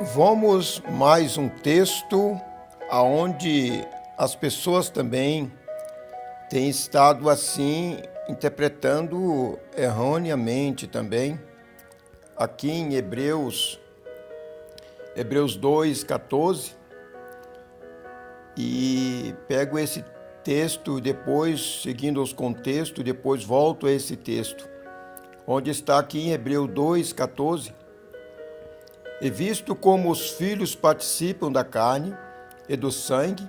Vamos mais um texto aonde as pessoas também têm estado assim interpretando erroneamente também. Aqui em Hebreus 2:14, e pego esse texto depois, seguindo os contextos, depois volto a esse texto, onde está aqui em Hebreus 2:14. E visto como os filhos participam da carne e do sangue,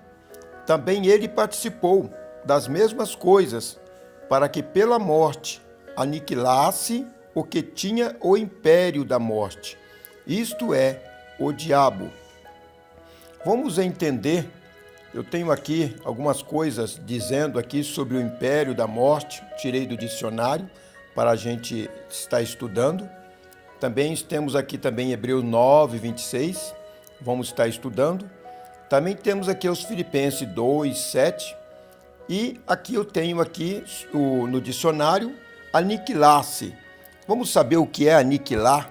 também ele participou das mesmas coisas, para que pela morte aniquilasse o que tinha o império da morte, isto é, o diabo. Vamos entender, eu tenho aqui algumas coisas dizendo aqui sobre o império da morte, tirei do dicionário para a gente estar estudando. Também temos aqui também Hebreus 9:26, vamos estar estudando. Também temos aqui os Filipenses 2:7, e aqui eu tenho aqui no dicionário aniquilar-se. Vamos saber o que é aniquilar?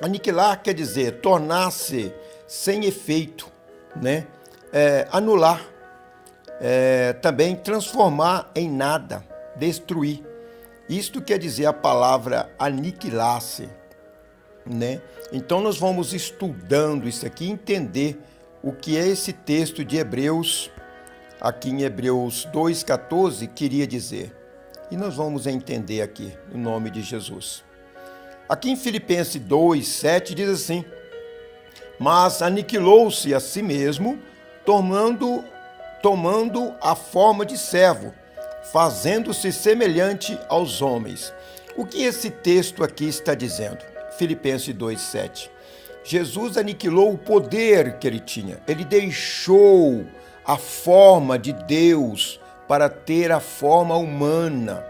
Aniquilar quer dizer tornar-se sem efeito, né? Anular, também transformar em nada, destruir. Isto quer dizer a palavra aniquilar-se, né? Então nós vamos estudando isso aqui, entender o que é esse texto de Hebreus, aqui em Hebreus 2:14, queria dizer. E nós vamos entender aqui, em nome de Jesus. Aqui em Filipenses 2:7 diz assim: mas aniquilou-se a si mesmo, tomando a forma de servo, fazendo-se semelhante aos homens. O que esse texto aqui está dizendo? Filipenses 2:7. Jesus aniquilou o poder que ele tinha. Ele deixou a forma de Deus para ter a forma humana.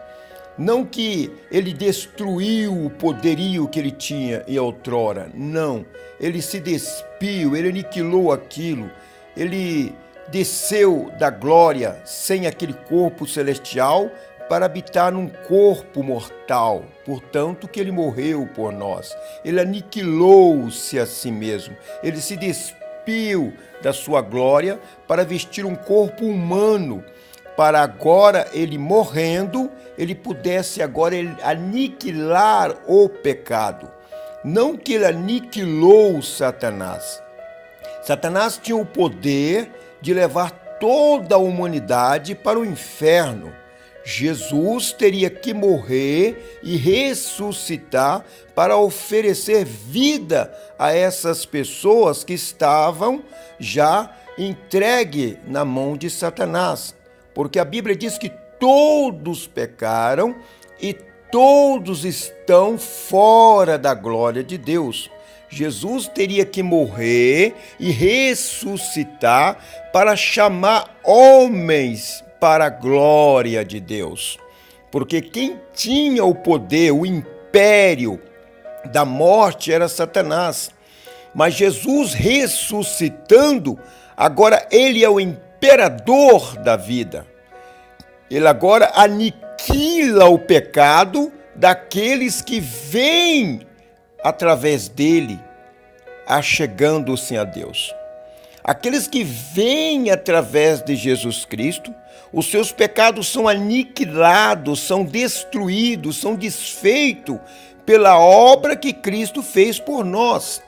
Não que ele destruiu o poderio que ele tinha em outrora. Não. Ele se despiu, ele aniquilou aquilo. Ele desceu da glória sem aquele corpo celestial para habitar num corpo mortal, portanto que ele morreu por nós. Ele aniquilou-se a si mesmo, ele se despiu da sua glória para vestir um corpo humano, para agora ele morrendo, ele pudesse agora aniquilar o pecado. Não que ele aniquilou Satanás. Satanás tinha o poder de levar toda a humanidade para o inferno. Jesus teria que morrer e ressuscitar para oferecer vida a essas pessoas que estavam já entregue na mão de Satanás. Porque a Bíblia diz que todos pecaram e todos estão fora da glória de Deus. Jesus teria que morrer e ressuscitar para chamar homens para a glória de Deus. Porque quem tinha o poder, o império da morte era Satanás. Mas Jesus ressuscitando, agora ele é o imperador da vida. Ele agora aniquila o pecado daqueles que vêm através dele, achegando-se a Deus. Aqueles que vêm através de Jesus Cristo, os seus pecados são aniquilados, são destruídos, são desfeitos pela obra que Cristo fez por nós.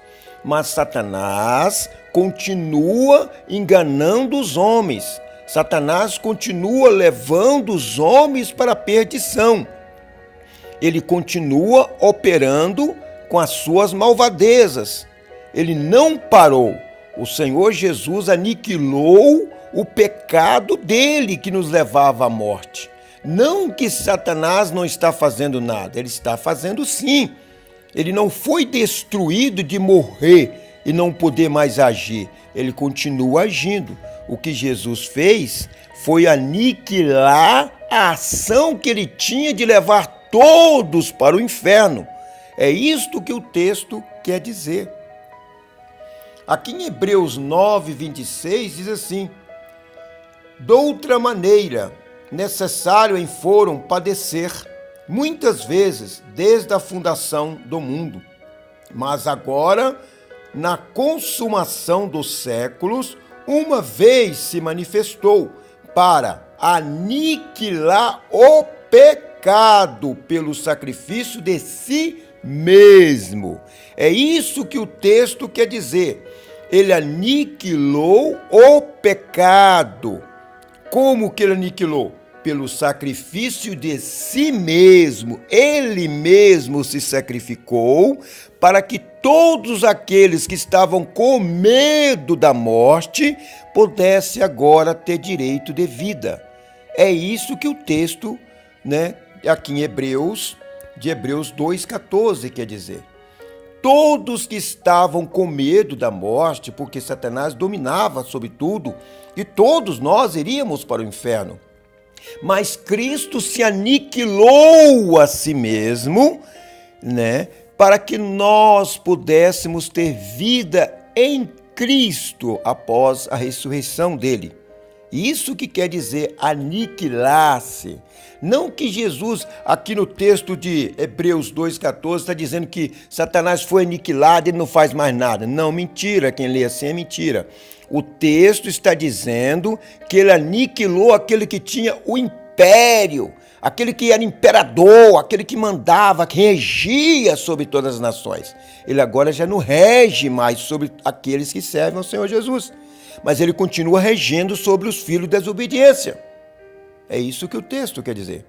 Mas Satanás continua enganando os homens. Satanás continua levando os homens para a perdição. Ele continua operando com as suas malvadezas. Ele não parou. O Senhor Jesus aniquilou o pecado dele que nos levava à morte. Não que Satanás não está fazendo nada, ele está fazendo sim. Ele não foi destruído de morrer e não poder mais agir. Ele continua agindo. O que Jesus fez foi aniquilar a ação que ele tinha de levar todos para o inferno. É isto que o texto quer dizer. Aqui em Hebreus 9:26 diz assim: doutra maneira, necessário em foram padecer, muitas vezes, desde a fundação do mundo. Mas agora na consumação dos séculos, uma vez se manifestou para aniquilar o pecado pelo sacrifício de si mesmo. É isso que o texto quer dizer. Ele aniquilou o pecado. Como que ele aniquilou? Pelo sacrifício de si mesmo. Ele mesmo se sacrificou para que todos aqueles que estavam com medo da morte pudessem agora ter direito de vida. É isso que o texto, aqui em Hebreus, de Hebreus 2,14 quer dizer. Todos que estavam com medo da morte, porque Satanás dominava sobre tudo, e todos nós iríamos para o inferno. Mas Cristo se aniquilou a si mesmo, para que nós pudéssemos ter vida em Cristo após a ressurreição dele. Isso que quer dizer aniquilar-se. Não que Jesus, aqui no texto de Hebreus 2,14, está dizendo que Satanás foi aniquilado e ele não faz mais nada. Não, mentira. Quem lê assim é mentira. O texto está dizendo que ele aniquilou aquele que tinha o império, aquele que era imperador, aquele que mandava, que regia sobre todas as nações. Ele agora já não rege mais sobre aqueles que servem ao Senhor Jesus. Mas ele continua regendo sobre os filhos da desobediência. É isso que o texto quer dizer.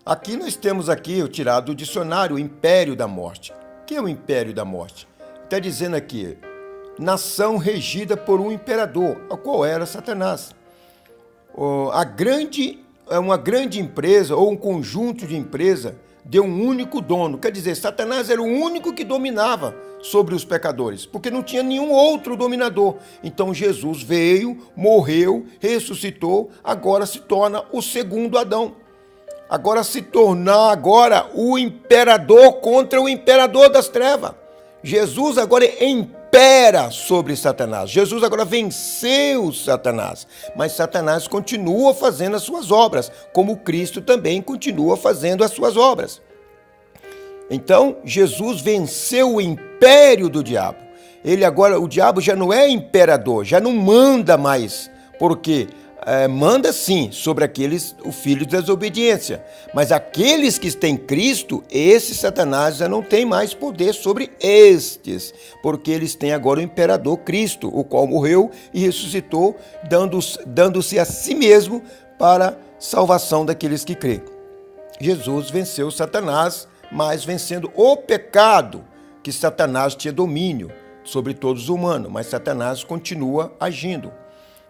Aqui nós temos eu tirado do dicionário o império da morte. O que é o império da morte? Está dizendo aqui, nação regida por um imperador, o qual era Satanás. Uma grande empresa ou um conjunto de empresas de um único dono. Quer dizer, Satanás era o único que dominava sobre os pecadores, porque não tinha nenhum outro dominador. Então Jesus veio, morreu, ressuscitou, agora se torna o segundo Adão. Agora se tornar o imperador contra o imperador das trevas. Jesus agora impera sobre Satanás. Jesus agora venceu Satanás. Mas Satanás continua fazendo as suas obras, como Cristo também continua fazendo as suas obras. Então, Jesus venceu o império do diabo. O diabo já não é imperador, já não manda mais, porque manda sim sobre o filho da desobediência. Mas aqueles que têm Cristo, esse Satanás já não tem mais poder sobre estes, porque eles têm agora o imperador Cristo, o qual morreu e ressuscitou, dando-se a si mesmo para salvação daqueles que crêem. Jesus venceu Satanás, mas vencendo o pecado, que Satanás tinha domínio sobre todos os humanos, mas Satanás continua agindo.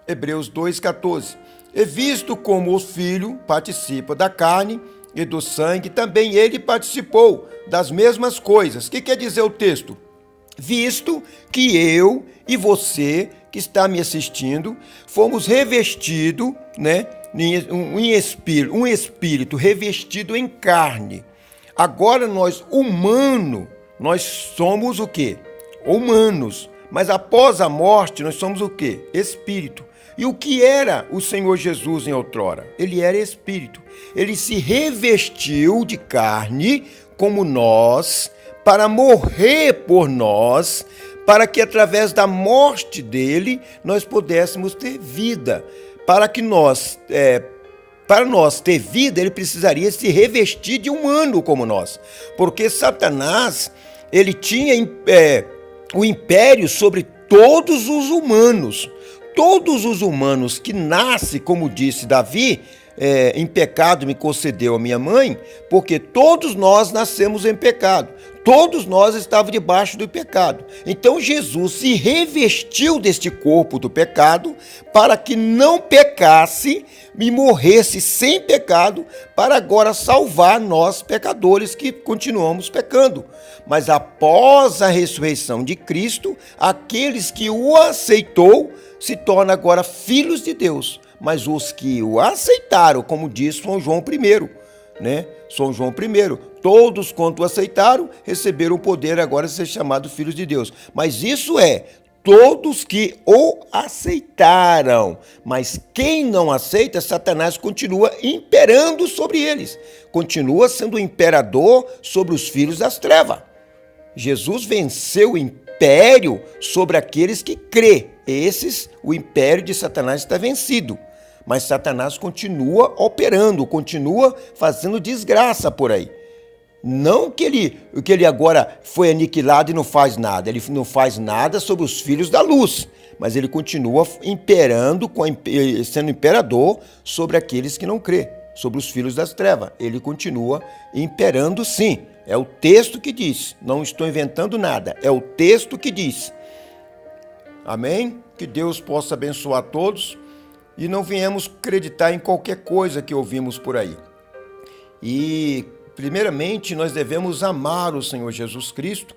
Hebreus 2,14. E visto como o Filho participa da carne e do sangue, também ele participou das mesmas coisas. O que quer dizer o texto? Visto que eu e você, que está me assistindo, fomos revestidos, um espírito revestido em carne. Agora nós, humanos, nós somos o quê? Humanos. Mas após a morte, nós somos o quê? Espírito. E o que era o Senhor Jesus em outrora? Ele era espírito. Ele se revestiu de carne, como nós, para morrer por nós, para que através da morte dele, nós pudéssemos ter vida. Para nós ter vida, ele precisaria se revestir de humano como nós. Porque Satanás, ele tinha o império sobre todos os humanos. Todos os humanos que nascem, como disse Davi, em pecado me concedeu a minha mãe, porque todos nós nascemos em pecado. Todos nós estávamos debaixo do pecado. Então Jesus se revestiu deste corpo do pecado para que não pecasse e morresse sem pecado, para agora salvar nós pecadores que continuamos pecando. Mas após a ressurreição de Cristo, aqueles que o aceitou se tornam agora filhos de Deus. Mas os que o aceitaram, como diz São João I, São João I, todos quanto o aceitaram, receberam o poder agora de ser chamados filhos de Deus. Mas isso todos que o aceitaram. Mas quem não aceita, Satanás continua imperando sobre eles. Continua sendo o imperador sobre os filhos das trevas. Jesus venceu o império sobre aqueles que crê. O império de Satanás está vencido. Mas Satanás continua operando, continua fazendo desgraça por aí. Não que ele agora foi aniquilado e não faz nada. Ele não faz nada sobre os filhos da luz. Mas ele continua imperando, sendo imperador sobre aqueles que não crê, sobre os filhos das trevas. Ele continua imperando, sim. É o texto que diz. Não estou inventando nada. É o texto que diz. Amém? Que Deus possa abençoar todos e não venhamos acreditar em qualquer coisa que ouvimos por aí. E, primeiramente, nós devemos amar o Senhor Jesus Cristo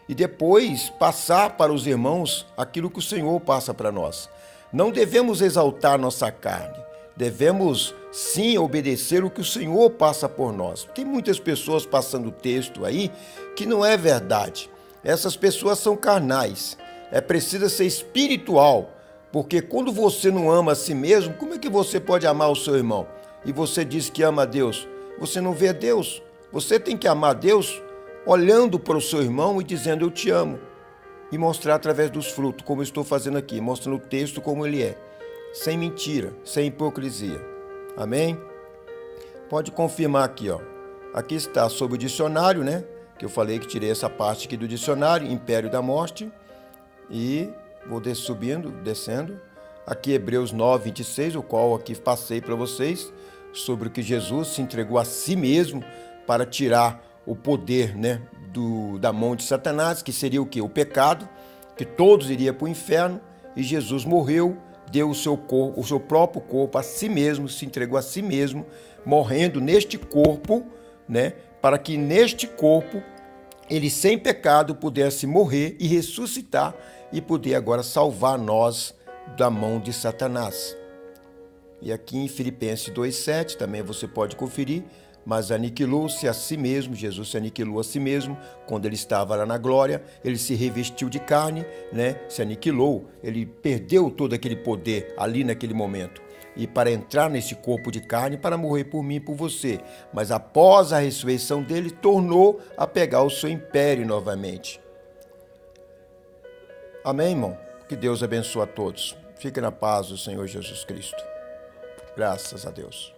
e depois passar para os irmãos aquilo que o Senhor passa para nós. Não devemos exaltar nossa carne, devemos sim obedecer o que o Senhor passa por nós. Tem muitas pessoas passando texto aí que não é verdade. Essas pessoas são carnais. É preciso ser espiritual, porque quando você não ama a si mesmo, como é que você pode amar o seu irmão? E você diz que ama a Deus, você não vê Deus. Você tem que amar Deus olhando para o seu irmão e dizendo eu te amo. E mostrar através dos frutos, como eu estou fazendo aqui, mostrando o texto como ele é. Sem mentira, sem hipocrisia. Amém? Pode confirmar aqui, ó. Aqui está sobre o dicionário, né? Que eu falei que tirei essa parte aqui do dicionário, Império da Morte. E vou subindo, descendo. Aqui Hebreus 9, 26, o qual aqui passei para vocês, sobre o que Jesus se entregou a si mesmo para tirar o poder, né, da mão de Satanás, que seria o quê? O pecado, que todos iriam para o inferno, e Jesus morreu, deu o seu próprio corpo a si mesmo, se entregou a si mesmo, morrendo neste corpo, né, para que neste corpo ele sem pecado pudesse morrer e ressuscitar e poder agora salvar nós da mão de Satanás. E aqui em Filipenses 2,7 também você pode conferir, mas aniquilou-se a si mesmo, Jesus se aniquilou a si mesmo, quando ele estava lá na glória, ele se revestiu de carne, né? Se aniquilou, ele perdeu todo aquele poder ali naquele momento. E para entrar nesse corpo de carne, para morrer por mim e por você. Mas após a ressurreição dele, tornou a pegar o seu império novamente. Amém, irmão? Que Deus abençoe a todos. Fique na paz do Senhor Jesus Cristo. Graças a Deus.